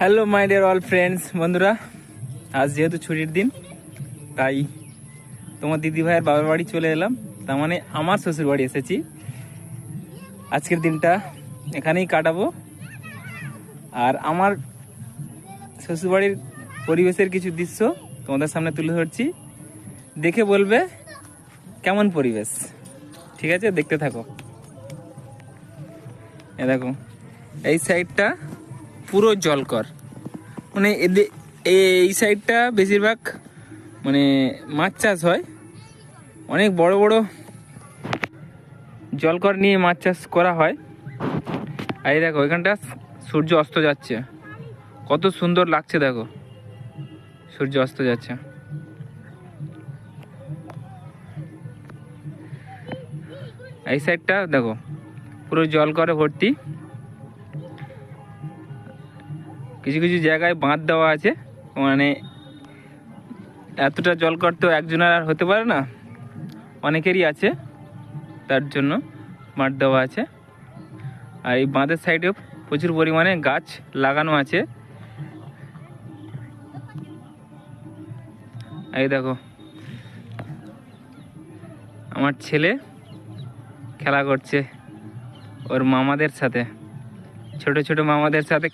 Hello my dear all friends, বন্ধুরা, আজ যেহেতু ছুটির দিন তাই তোমার দিদি ভাইয়ের বাবার বাড়ি চলে এলাম। তার মানে আমার শ্বশুর বাড়ি এসেছি। আজকের দিনটা এখানেই কাটাবো আর আমার শ্বশুর বাড়ির পরিবেশের কিছু দৃশ্য তোমাদের সামনে তুলে ধরছি। দেখে বলবে কেমন পরিবেশ। ঠিক আছে, দেখতে থাকো। এ দেখো, এই সাইডটা পুরো জলকর, মানে এই সাইডটা বেশিরভাগ মানে মাছ চাষ হয়। অনেক বড় বড় জলকর নিয়ে মাছ চাষ করা হয়। আর এই দেখো, এখানটা সূর্য অস্ত যাচ্ছে, কত সুন্দর লাগছে। দেখো, সূর্য অস্ত যাচ্ছে। এই সাইডটা দেখো পুরো জলকরে ভর্তি। কিছু কিছু জায়গায় বাঁধ দেওয়া আছে, মানে এতটা জলকর তো একজনের আর হতে পারে না, অনেকেরই আছে, তার জন্য বাঁধ দেওয়া আছে। আর এই বাঁধের সাইডে প্রচুর পরিমাণে গাছ লাগানো আছে। এই দেখো, আমার ছেলে খেলা করছে ওর মামাদের সাথে, ছোট ছোট মামাদের সাথে।